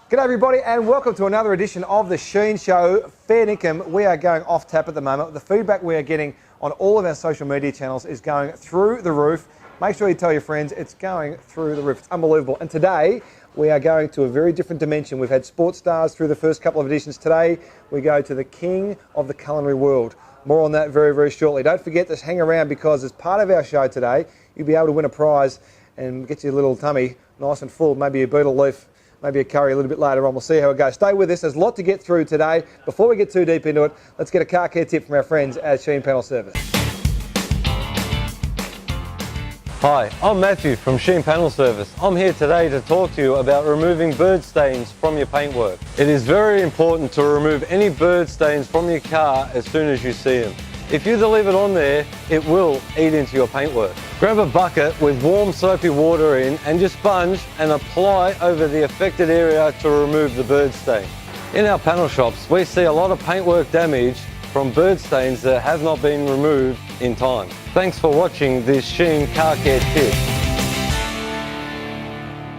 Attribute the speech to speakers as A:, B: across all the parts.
A: G'day everybody and welcome to another edition of the Sheen Show. Fair income, we are going off tap at the moment. The feedback we are getting on all of our social media channels is going through the roof. Make sure you tell your friends, it's going through the roof. It's unbelievable. And today we are going to a very different dimension. We've had sports stars through the first couple of editions. Today we go to the king of the culinary world. More on that very, very shortly. Don't forget to hang around because as part of our show today, you'll be able to win a prize and get your little tummy nice and full, maybe a beetle leaf, maybe a curry a little bit later on. We'll see how it goes. Stay with us. There's a lot to get through today. Before we get too deep into it, let's get a car care tip from our friends at Sheen Panel Service.
B: Hi, I'm Matthew from Sheen Panel Service. I'm here today to talk to you about removing bird stains from your paintwork. It is very important to remove any bird stains from your car as soon as you see them. If you leave it on there, it will eat into your paintwork. Grab a bucket with warm soapy water in and just sponge and apply over the affected area to remove the bird stain. In our panel shops, we see a lot of paintwork damage from bird stains that have not been removed in time. Thanks for watching this Sheen Car Care Tip.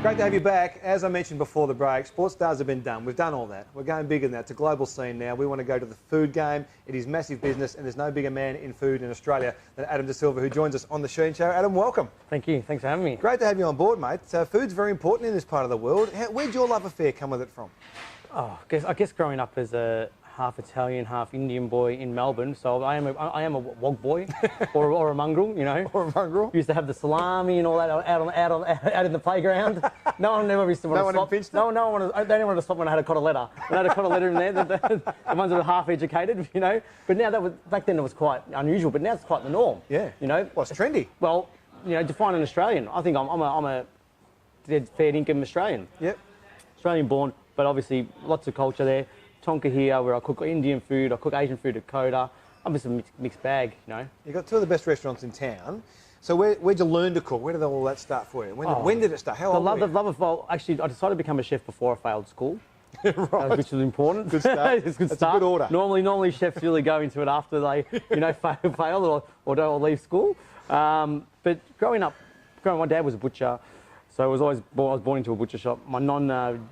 A: Great to have you back. As I mentioned before the break, sports stars have been done. We've done all that. We're going bigger than that. It's a global scene now. We want to go to the food game. It is massive business and there's no bigger man in food in Australia than Adam DSylva, who joins us on the Sheen Show. Adam, welcome.
C: Thank you. Thanks for having me.
A: Great to have you on board, mate. So food's very important in this part of the world. Where'd your love affair come with it from?
C: Oh, I guess growing up as a half Italian, half Indian boy in Melbourne, so I am a wog boy or a mongrel, you know.
A: Or a mongrel.
C: Used to have the salami and all that out in the playground. No one never used to want to stop. They didn't want to stop when I had a cotoletta. When I had a cotoletta in there, the ones that were half educated, you know. But now back then it was quite unusual, but now it's quite the norm.
A: Yeah.
C: You know.
A: Well, it's trendy.
C: Well, you know, define an Australian. I think I'm a fair income Australian.
A: Yep.
C: Australian born, but obviously lots of culture there. Tonka here, where I cook Indian food, I cook Asian food at Coda. I'm just a mixed bag, you know.
A: You've got two of the best restaurants in town. So where'd you learn to cook? Where did all that start for you? When did it start? How old were you? Well, actually,
C: I decided to become a chef before I failed school.
A: Right.
C: Which is important.
A: Good start.
C: It's a good
A: That's
C: start.
A: a good order.
C: Normally chefs really go into it after they, you know, fail or don't leave school. But growing up, my dad was a butcher. So I was born into a butcher shop. My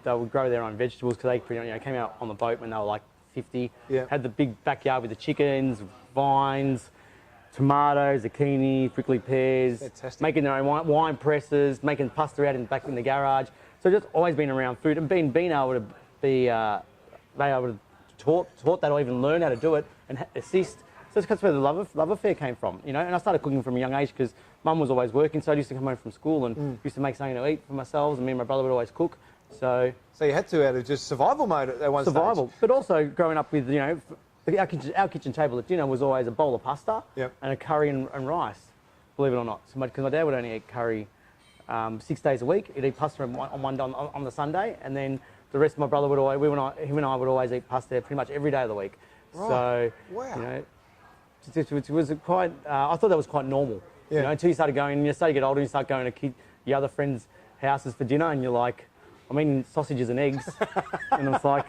C: they would grow their own vegetables because they came out on the boat when they were like 50.
A: Yeah.
C: Had the big backyard with the chickens, vines, tomatoes, zucchini, prickly pears.
A: Fantastic.
C: Making their own wine presses, making pasta out back in the garage. So just always been around food and being able to be taught that or even learn how to do it and assist. So that's where the love affair came from, you know. And I started cooking from a young age because Mum was always working, so I used to come home from school and used to make something to eat for myself, and me and my brother would always cook. So
A: you had to out of just survival mode at one
C: survival,
A: stage.
C: but also growing up with, you know, our kitchen table at dinner was always a bowl of pasta and a curry and rice, believe it or not. So because my dad would only eat curry 6 days a week. He'd eat pasta on the Sunday, and then the rest of my brother would always, him and I would always eat pasta pretty much every day of the week.
A: Right.
C: So
A: wow.
C: You know, it was quite. I thought that was quite normal.
A: Yeah.
C: You know, until you started going, you start to get older, and you start going to your other friends' houses for dinner, and you're like, I'm eating sausages and eggs, and it's like,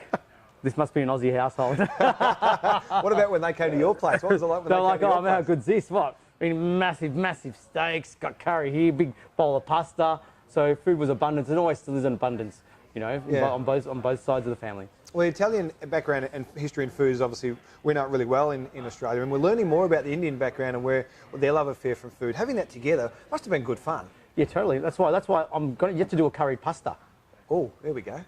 C: this must be an Aussie household.
A: What about when they came to your place? What was it like when
C: They're
A: they
C: like,
A: came to
C: oh
A: your
C: man, how
A: place?
C: good's this? What? Eating massive steaks, got curry here, big bowl of pasta. So food was abundance, and always still is in abundance, you know, on both sides of the family.
A: Well, Italian background and history in food is obviously, we know it really well in Australia, and we're learning more about the Indian background and their love affair from food. Having that together must have been good fun.
C: Yeah, totally. That's why I'm yet to do a curried pasta.
A: Oh, there we go.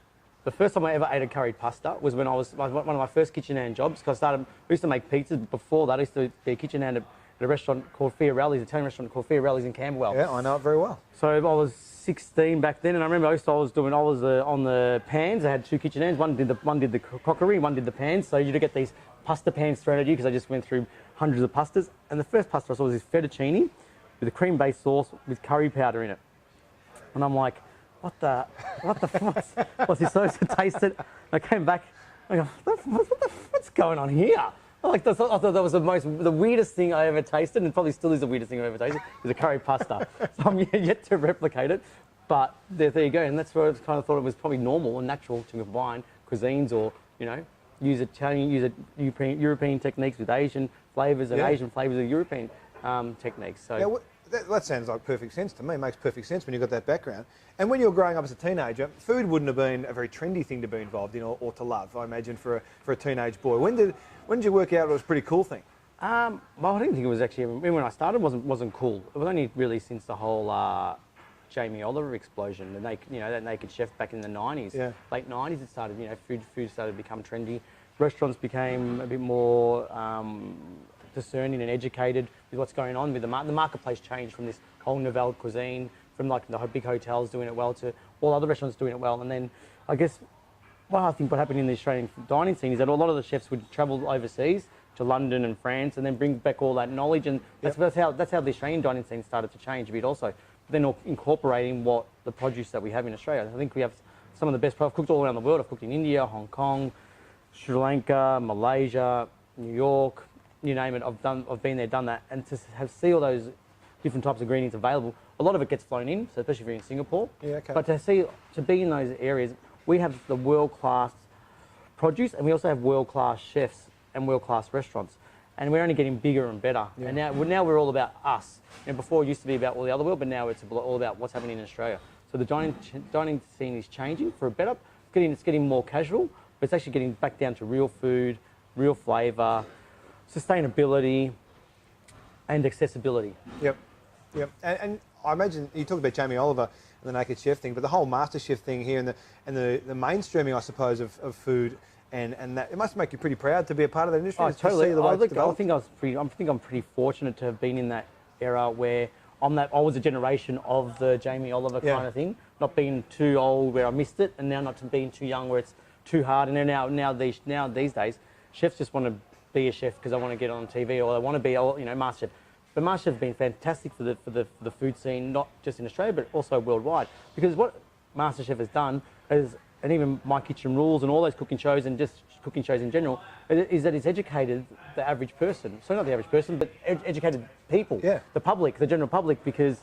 C: The first time I ever ate a curried pasta was when I was one of my first kitchen hand jobs, because I used to make pizzas. Before that, I used to be a kitchen hand at a restaurant called Fiorelli's, Italian restaurant called Fiorelli's in Camberwell.
A: Yeah, I know it very well.
C: So I was 16 back then, and I remember I was on the pans. I had two kitchen hands. One did the crockery, one did the pans. So you'd get these pasta pans thrown at you because I just went through hundreds of pastas. And the first pasta I saw was this fettuccine with a cream-based sauce with curry powder in it. And I'm like, what's this sauce? I tasted. I came back. I go, what's going on here? I thought that was the weirdest thing I ever tasted, and probably still is the weirdest thing I've ever tasted, is a curry pasta. So I'm yet to replicate it, but there you go. And that's where I kind of thought it was probably normal and natural to combine cuisines, or, you know, use European techniques with Asian flavours and Asian flavours with European techniques. So.
A: Yeah, That sounds like perfect sense to me. It makes perfect sense when you've got that background. And when you were growing up as a teenager, food wouldn't have been a very trendy thing to be involved in or to love, I imagine, for a teenage boy. When did you work out it was a pretty cool thing?
C: Well, I didn't think it was actually, when I started, wasn't cool. It was only really since the whole Jamie Oliver explosion, that Naked Chef back in the 90s, late 90s. It started, food started to become trendy. Restaurants became a bit more discerning and educated with what's going on with the marketplace changed from this whole nouvelle cuisine, from like the big hotels doing it well to all other restaurants doing it well. And then I guess, I think what happened in the Australian dining scene is that a lot of the chefs would travel overseas to London and France and then bring back all that knowledge, and that's how the Australian dining scene started to change a bit also. But then incorporating what the produce that we have in Australia. I think we have some of the best. I've cooked all around the world. I've cooked in India, Hong Kong, Sri Lanka, Malaysia, New York, you name it. I've been there, done that, and to see all those different types of ingredients available. A lot of it gets flown in, so especially if you're in Singapore.
A: Yeah, okay.
C: But to be in those areas, we have the world-class produce, and we also have world-class chefs and world-class restaurants, and we're only getting bigger and better. And now we're all about us. Before it used to be about all the other world, but now it's all about what's happening in Australia. So the dining scene is changing for a better. It's getting more casual, but it's actually getting back down to real food, real flavour, sustainability, and accessibility.
A: Yep. And I imagine you talked about Jamie Oliver and the Naked Chef thing, but the whole Master Chef thing here and the mainstreaming, I suppose, of food. And that, it must make you pretty proud to be a part of that industry.
C: Oh, totally. I think I'm pretty fortunate to have been in that era where I was a generation of the Jamie Oliver kind of thing, not being too old where I missed it, and now not being too young where it's too hard. And then now these days, chefs just want to be a chef because they want to get on TV or they want to be Master Chef. But Master Chef has been fantastic for the food scene, not just in Australia but also worldwide. Because what Master Chef has done is, and even My Kitchen Rules and all those cooking shows and just cooking shows in general, is that it's educated the average person. So not the average person, but educated people, the public, the general public, because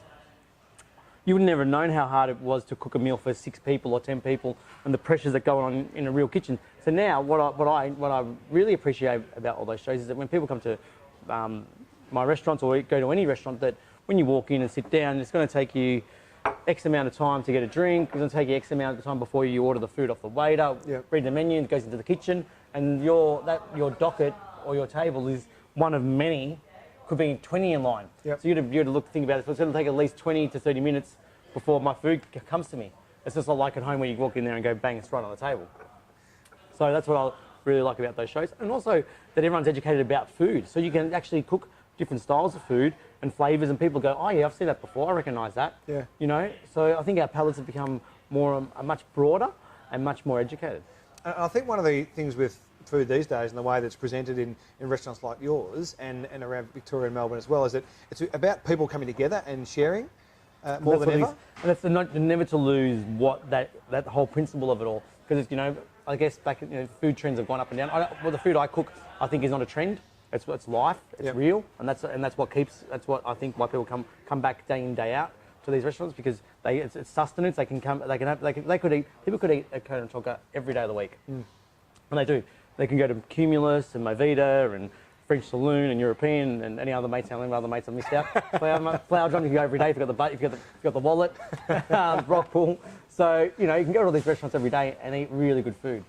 C: you would never have known how hard it was to cook a meal for 6 people or 10 people and the pressures that go on in a real kitchen. So now what I really appreciate about all those shows is that when people come to my restaurants or go to any restaurant, that when you walk in and sit down, it's going to take you X amount of time to get a drink. It's going to take you X amount of time before you order the food off the waiter, read the menu, and it goes into the kitchen, and your docket or your table is one of many, could be 20 in line. So you have to think about it. So it's going to take at least 20 to 30 minutes before my food comes to me. It's just not like at home where you walk in there and go bang, it's right on the table. So that's what I really like about those shows, and also that everyone's educated about food, so you can actually cook different styles of food and flavours, and people go, oh yeah, I've seen that before, I recognise that. So I think our palates have become much broader and much more educated.
A: I think one of the things with food these days and the way that's presented in restaurants like yours and around Victoria and Melbourne as well is that it's about people coming together and sharing more than ever.
C: And that's never to lose what that whole principle of it all, because I guess back food trends have gone up and down. The food I cook, I think, is not a trend. It's life. It's real, and that's what I think why people come back day in day out to these restaurants, because it's sustenance. People could eat a Coda and Tonka every day of the week, and they do. They can go to Cumulus and Movida and French Saloon and European and any other mates. How many other mates I've missed out? Flower Drum, you can go every day if you've got the wallet. Rock Pool. So you can go to all these restaurants every day and eat really good food,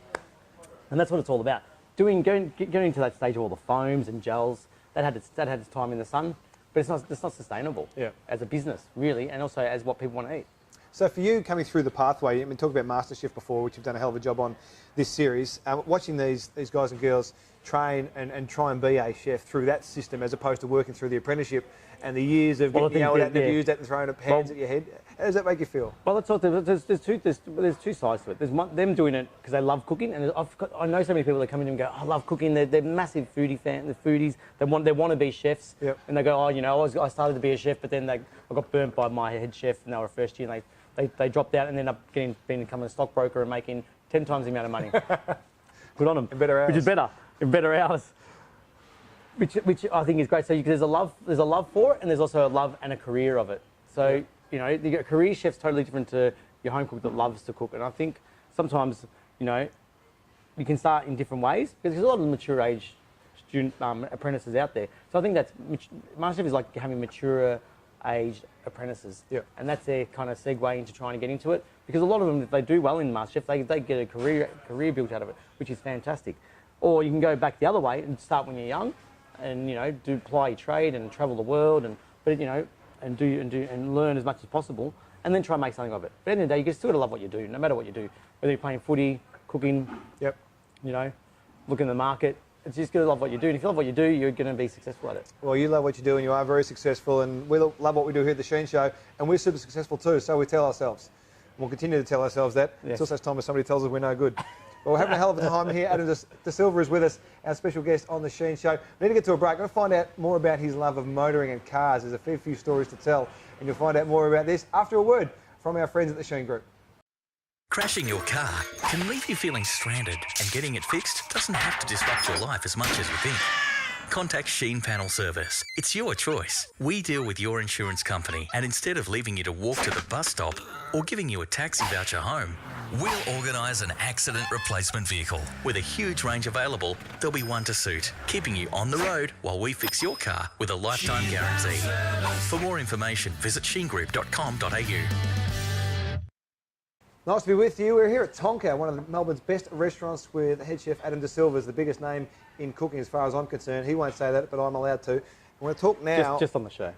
C: and that's what it's all about. Getting to that stage of all the foams and gels, that had its time in the sun, but it's not sustainable as a business, really, and also as what people want to eat.
A: So for you, coming through the pathway, you've been talking about MasterChef before, which you've done a hell of a job on this series, watching these guys and girls train and try and be a chef through that system as opposed to working through the apprenticeship and the years of getting yelled at and abused at and thrown at pans at your head. How does that make you feel?
C: Well, let's talk. There's two sides to it. There's them doing it because they love cooking, and I know so many people that come in and go, I love cooking. They're massive foodie fans. They're foodies. They want to be chefs, and they go, I started to be a chef, but then I got burnt by my head chef, and they were a first year, and they dropped out and ended up becoming a stockbroker and making 10 times the amount of money. Good on them.
A: In better hours.
C: Which is better. In better hours. Which I think is great. So there's a love for it, and there's also a love and a career of it. So the career chef's totally different to your home cook that loves to cook. And I think sometimes you can start in different ways because there's a lot of mature age student apprentices out there. So I think that's MasterChef is like having mature aged apprentices.
A: Yep.
C: And that's their kind of segue into trying to get into it. Because a lot of them, if they do well in MasterChef, they get a career built out of it, which is fantastic. Or you can go back the other way and start when you're young, and do ply your trade and travel the world, and learn as much as possible, and then try and make something of it. But at the end of the day, you still gotta love what you do, no matter what you do. Whether you're playing footy, cooking,
A: Yep.
C: looking in the market. It's just gotta love what you do. And if you love what you do, you're gonna be successful at it.
A: Well, you love what you do and you are very successful, and we love what we do here at the Sheen Show, and we're super successful too, so we tell ourselves. We'll continue to tell ourselves that until such time as somebody tells us we're no good. Well, we're having a hell of a time here. Adam DSylva is with us, our special guest on the Sheen Show. We need to get to a break. I'm going to find out more about his love of motoring and cars. There's a fair few stories to tell, and you'll find out more about this after a word from our friends at the Sheen Group.
D: Crashing your car can leave you feeling stranded, and getting it fixed doesn't have to disrupt your life as much as you think. Contact Sheen Panel Service. It's your choice. We deal with your insurance company, and instead of leaving you to walk to the bus stop or giving you a taxi voucher home, we'll organise an accident replacement vehicle. With a huge range available, there'll be one to suit, keeping you on the road while we fix your car with a lifetime guarantee. For more information, visit sheengroup.com.au.
A: Nice to be with you. We're here at Tonka, one of Melbourne's best restaurants, with head chef Adam DSylva is the biggest name in cooking as far as I'm concerned. He won't say that, but I'm allowed to. We're going to talk now.
C: Just on the show.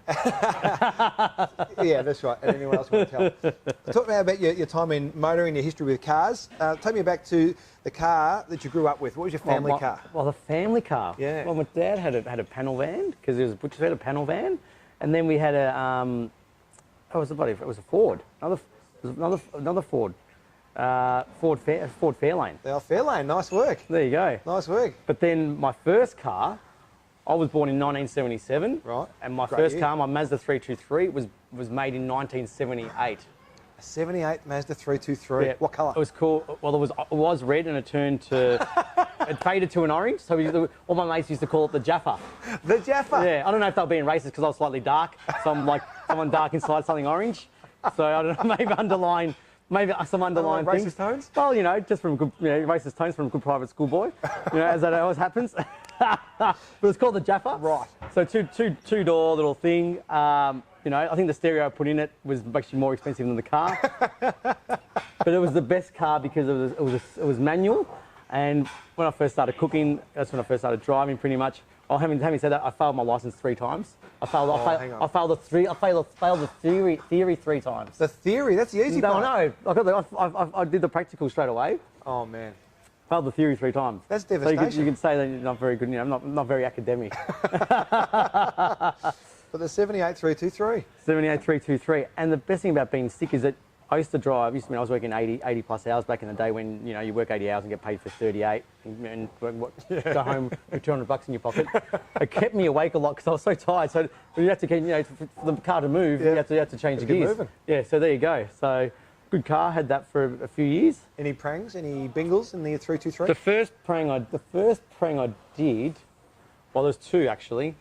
A: Yeah, that's right. And anyone else want to tell? Talk now about your time in motoring, your history with cars. Take me back to the car that you grew up with. What was your family car?
C: Well, the family car.
A: Yeah.
C: Well, my dad had a panel van, because he was a butcher, had a panel van, and then we had a it was a Ford. Another Ford. Ford Fairlane.
A: The old Fairlane. Nice work.
C: There you go.
A: Nice work.
C: But then my first car, I was born in 1977.
A: Right.
C: And my
A: Great
C: first
A: year.
C: car, my Mazda 323, was made in 1978.
A: A 78 Mazda 323.
C: Yeah.
A: What colour?
C: It was cool. Well, it was red, and it turned to it faded to an orange. So all my mates used to call it the Jaffa.
A: The Jaffa.
C: Yeah. I don't know if they were being racist because I was slightly dark. So I'm like someone dark inside something orange. So I don't know. Maybe some underlying
A: racist
C: things.
A: tones?
C: Well, just from good, racist tones from a good private school boy, as that always happens. But it's called the Jaffa.
A: Right.
C: So two-door little thing. I think the stereo I put in it was actually more expensive than the car. But it was the best car because it was manual. And when I first started cooking, that's when I first started driving pretty much. Oh, having said that, I failed my license 3 times. I failed the theory 3 times.
A: The theory, that's the easy part.
C: No, I did the practical straight away.
A: Oh, man.
C: Failed the theory 3 times.
A: That's
C: So
A: devastation.
C: you can say that you're not very good, not very academic.
A: But the 78 323.
C: 78 323. And the best thing about being sick is that I used to drive, I was working 80 plus hours back in the day when, you work 80 hours and get paid for 38 and go home with $200 in your pocket. It kept me awake a lot because I was so tired. So when you have to get, for the car to move, you have to change the gears.
A: Moving.
C: Yeah, so there you go. So good car, had that for a few years.
A: Any prangs, any bingles in the 323?
C: The first prank I did, well, there's 2 actually.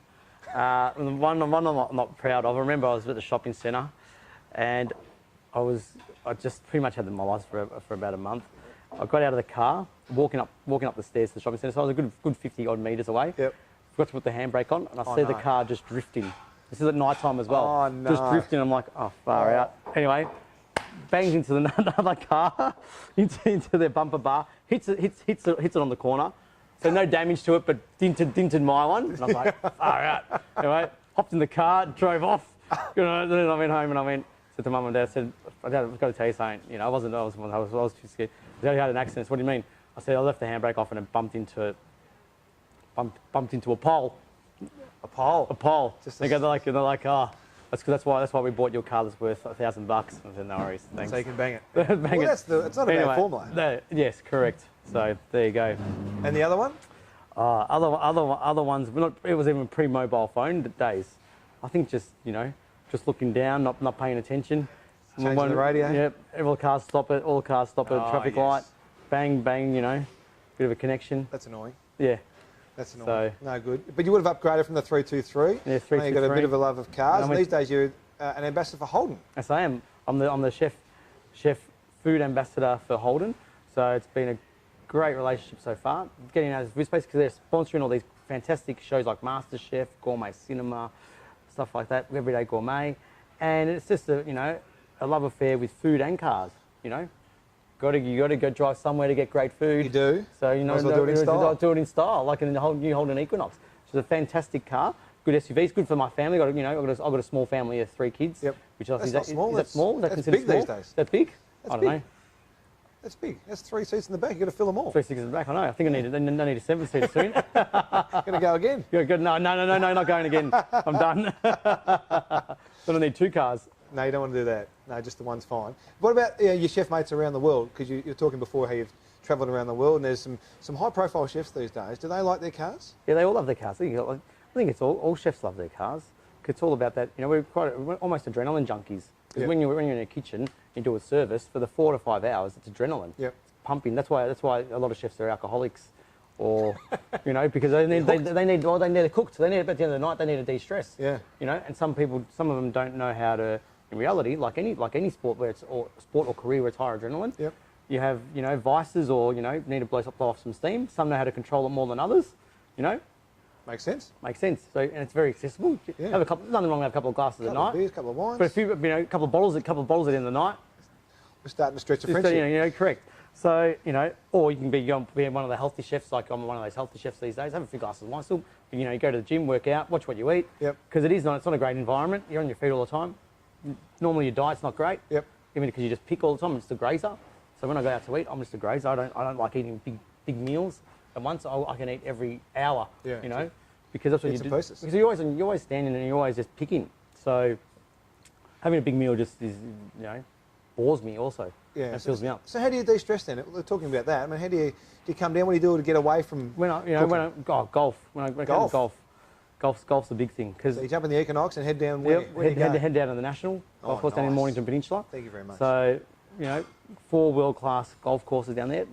C: One I'm not proud of. I remember I was at the shopping centre, and I just pretty much had my license for about a month. I got out of the car, walking up the stairs to the shopping centre, so I was a good 50 odd metres away.
A: Yep.
C: Forgot to put the handbrake on, and I see the car just drifting. This is at night time as well.
A: Oh, no.
C: Just drifting. I'm like, oh, far out. Anyway, bangs into another car, into their bumper bar, hits it on the corner. So no damage to it, but dinted my one. And I was like, far out. Anyway, hopped in the car, drove off. Then I went home and said to Mum and Dad, I've got to tell you something. I was too scared. Dad, you had an accident. What do you mean? I said, I left the handbrake off and it bumped into a pole.
A: A pole?
C: A pole.
A: Just
C: they're like, oh, that's why we bought your car that's worth $1,000. I said, no worries, thanks.
A: So you can bang it.
C: Bang it.
A: It's not a bad formula.
C: Yes, correct. So there you go.
A: And the other one?
C: Other ones, it was even pre-mobile phone days. I think just looking down, not paying attention.
A: Changing the radio?
C: Yep, all the cars stop at traffic light. Bang, bit of a connection.
A: That's annoying.
C: Yeah.
A: That's annoying. No good. But you would have upgraded from the 323.
C: Yeah,
A: 323. You got a bit of a love of cars. And these days you're an ambassador for Holden.
C: Yes, I am. I'm the chef food ambassador for Holden. So it's been a great relationship so far. Getting out of this space because they're sponsoring all these fantastic shows like MasterChef, Gourmet Cinema, stuff like that, Everyday Gourmet. And it's just a love affair with food and cars. You got to go drive somewhere to get great food.
A: You do.
C: So
A: Might as well do it in style.
C: Do it in style, like in the whole new Holden Equinox. It's a fantastic car. Good SUV. It's good for my family. I've got a small family of 3 kids.
A: Yep.
C: Which I think
A: That's not small.
C: Is that small? Is that
A: That's
C: considered
A: big
C: small?
A: these days.
C: Is that big?
A: That's
C: I don't
A: big.
C: know.
A: That's big. That's 3 seats in the back. You've got to fill them all.
C: 3 seats in the back. I know. I think I need a 7-seater soon.
A: Going to go again.
C: Good. No, not going again. I'm done. Then I need 2 cars.
A: No, you don't want to do that. No, just the one's fine. What about your chef mates around the world? Because you were talking before how you've travelled around the world, and there's some high-profile chefs these days. Do they like their cars?
C: Yeah, they all love their cars. I think it's all chefs love their cars. It's all about that. We're almost adrenaline junkies. Because when you're in a kitchen, you do a service for the 4 to 5 hours. It's adrenaline.
A: Yep.
C: It's pumping. That's why a lot of chefs are alcoholics, or because they need they're cooked. They need at the end of the night. They need to de-stress.
A: Yeah.
C: And some of them don't know how to. In reality, like any sport where it's sport or career where it's higher adrenaline.
A: Yep.
C: You have vices or need to blow off some steam. Some know how to control it more than others.
A: Makes sense.
C: Makes sense. So, and it's very accessible.
A: Yeah.
C: Have nothing wrong with a couple of glasses at
A: Couple
C: night.
A: of beers, couple of wines.
C: But a few, a couple of bottles at the end of the night.
A: We're starting to stretch the
C: Just,
A: friendship.
C: correct. So, or you can be one of the healthy chefs, like I'm one of those healthy chefs these days. Have a few glasses of wine still. You go to the gym, work out, watch what you eat.
A: Yep.
C: Because it's not a great environment. You're on your feet all the time. Normally your diet's not great.
A: Yep.
C: Even because you just pick all the time. I'm just a grazer. So when I go out to eat, I'm just a grazer. I don't like eating big meals at once. I can eat every hour.
A: Yeah.
C: Because that's what
A: Bits
C: you
A: and
C: do.
A: pieces.
C: Because you're always standing and you're always just picking. So having a big meal just is bores me also.
A: Yeah.
C: It fills me up.
A: So how do you de-stress then? We're talking about that. I mean, how do you come down? What do you do to get away from?
C: Golf. When I
A: Golf?
C: come to golf's the big thing. Cause
A: So you jump in the Equinox and head down. Where you go?
C: head down to the National Golf course down in
A: nice.
C: Mornington Peninsula.
A: Thank you very much.
C: So 4 world-class golf courses down there.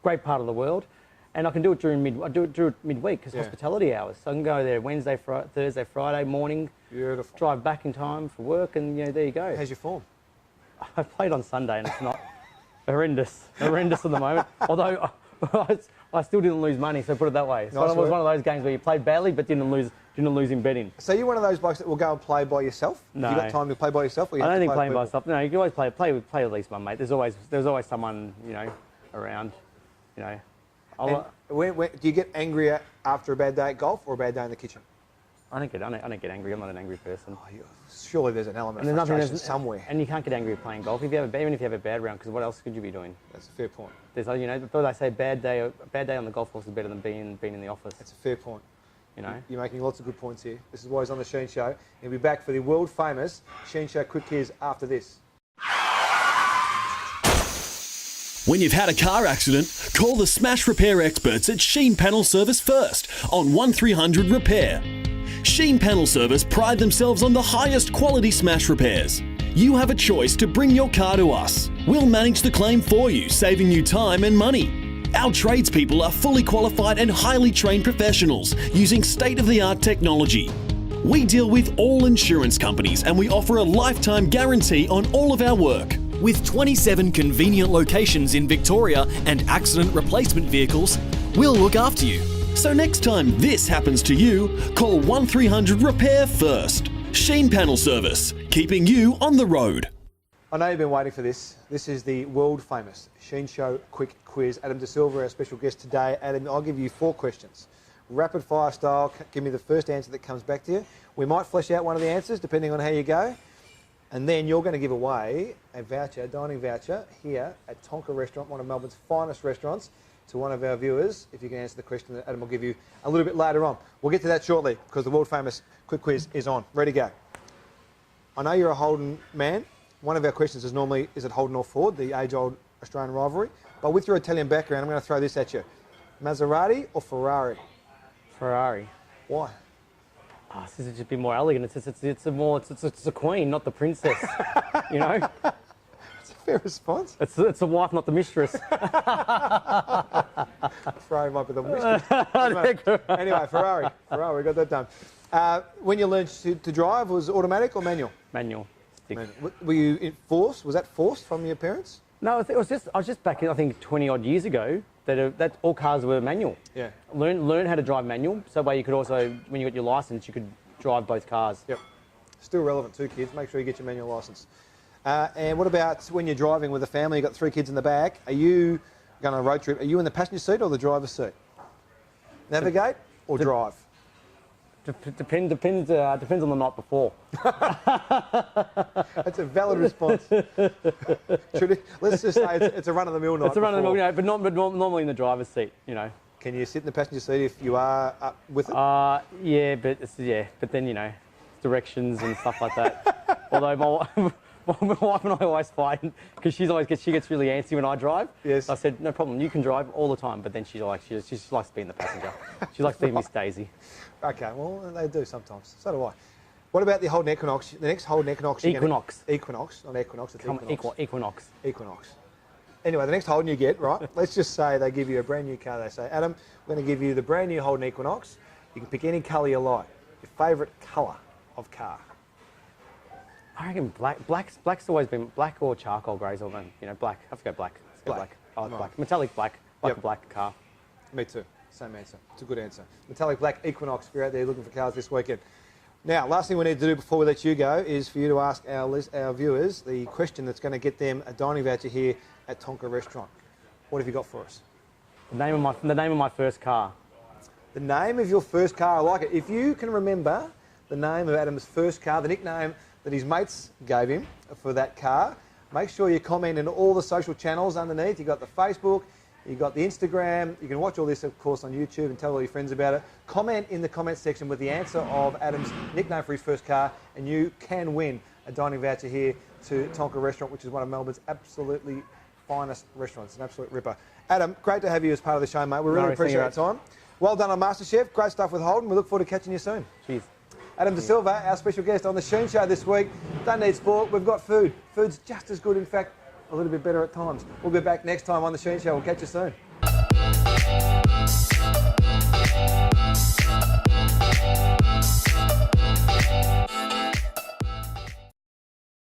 C: Great part of the world. And I can do it during midweek because hospitality hours. So I can go there Wednesday, Thursday, Friday morning.
A: Beautiful.
C: Drive back in time for work, and there you go.
A: How's your form?
C: I played on Sunday, and it's not horrendous at the moment. Although I still didn't lose money, so put it that way. So
A: Nice
C: it was
A: work.
C: one of those games where you played badly but didn't lose in betting.
A: So you're one of those blokes that will go and play by yourself?
C: No.
A: Have you got time to play by yourself? Or you
C: I
A: have
C: don't
A: to
C: think
A: play
C: playing
A: with
C: by
A: people?
C: myself. No, you can always play at least one mate. There's always someone around.
A: And do you get angrier after a bad day at golf or a bad day in the kitchen?
C: I don't get angry. I'm not an angry person.
A: Surely there's an element
C: And
A: of
C: there's
A: frustration somewhere.
C: And you can't get angry at playing golf even if you have a bad round, because what else could you be doing?
A: That's a fair point.
C: There's but they say a bad day on the golf course is better than being in the office.
A: That's a fair point.
C: You're
A: making lots of good points here. This is why he's on the Sheen Show. He'll be back for the world famous Sheen Show quick quiz after this.
E: When you've had a car accident, call the smash repair experts at Sheen Panel Service first on 1300 Repair. Sheen Panel Service pride themselves on the highest quality smash repairs. You have a choice to bring your car to us. We'll manage the claim for you, saving you time and money. Our tradespeople are fully qualified and highly trained professionals using state-of-the-art technology. We deal with all insurance companies and we offer a lifetime guarantee on all of our work. With 27 convenient locations in Victoria and accident replacement vehicles, we'll look after you. So next time this happens to you, call 1300 Repair first. Sheen Panel Service, keeping you on the road.
A: I know you've been waiting for this. This is the world famous Sheen Show quick quiz. Adam DSylva, our special guest today. Adam, I'll give you 4 questions. Rapid fire style. Give me the first answer that comes back to you. We might flesh out one of the answers depending on how you go. And then you're going to give away a voucher, a dining voucher, here at Tonka Restaurant, one of Melbourne's finest restaurants, to one of our viewers, if you can answer the question that Adam will give you a little bit later on. We'll get to that shortly, because the world famous quick quiz is on. Ready to go. I know you're a Holden man. One of our questions is normally, is it Holden or Ford, the age-old Australian rivalry? But with your Italian background, I'm going to throw this at you. Maserati or Ferrari?
C: Ferrari.
A: Why?
C: This is just a bit more elegant. It's a queen, not the princess.
A: That's a fair response.
C: It's a wife, not the mistress.
A: Ferrari might be the mistress. Anyway, Ferrari, we got that done. When you learned to drive, was it automatic or manual?
C: Manual. Stick.
A: Manual. Were you forced? Was that forced from your parents?
C: No, I was just back in, I think 20 odd years ago that all cars were manual.
A: Yeah.
C: Learn how to drive manual, so that way you could also, when you got your license, you could drive both cars.
A: Yep. Still relevant to kids. Make sure you get your manual licence. And what about when you're driving with a family, you've got 3 kids in the back, are you going on a road trip, are you in the passenger seat or the driver's seat? Navigate or drive?
C: Depends on the night before.
A: That's a valid response. Let's just say it's a run-of-the-mill night.
C: It's a run-of-the-mill, you know, but normally in the driver's seat, you know.
A: Can you sit in the passenger seat if you are up with it?
C: Yeah, but then, you know, directions and stuff like that. Although my wife and I always fight because she gets really antsy when I drive.
A: Yes.
C: I said, no problem, you can drive all the time, but then she just likes to be in the passenger. She likes to be Miss Daisy.
A: Okay, well, they do sometimes. So do I. What about the Holden Equinox? The next Holden Equinox...
C: Equinox.
A: Equinox, not Equinox, it's
C: Equinox.
A: Equinox. Anyway, the next Holden you get, right, let's just say they give you a brand new car. They say, Adam, we're going to give you the brand new Holden Equinox. You can pick any colour you like. Your favourite colour of car?
C: I reckon black's always been black or charcoal greys or, you know, black. I have to go black. Let's go black. I like black. Metallic black. Like a black car.
A: Me too. Same answer. It's a good answer. Metallic black Equinox if you're out there looking for cars this weekend. Now, last thing we need to do before we let you go is for you to ask our viewers the question that's going to get them a dining voucher here at Tonka Restaurant. What have you got for us?
C: The name of my first car.
A: The name of your first car, I like it. If you can remember the name of Adam's first car, the nickname that his mates gave him for that car, make sure you comment in all the social channels underneath. You've got the Facebook, you've got the Instagram. You can watch all this, of course, on YouTube and tell all your friends about it. Comment in the comments section with the answer of Adam's nickname for his first car, and you can win a dining voucher here to Tonka Restaurant, which is one of Melbourne's absolutely finest restaurants. An absolute ripper. Adam, great to have you as part of the show, mate. We really appreciate your time. Well done on MasterChef. Great stuff with Holden. We look forward to catching you soon.
C: Cheers.
A: Adam DSylva, our special guest on the Sheen Show this week. Don't need sport, we've got food. Food's just as good, in fact, a little bit better at times. We'll be back next time on the Sheen Show. We'll catch you soon.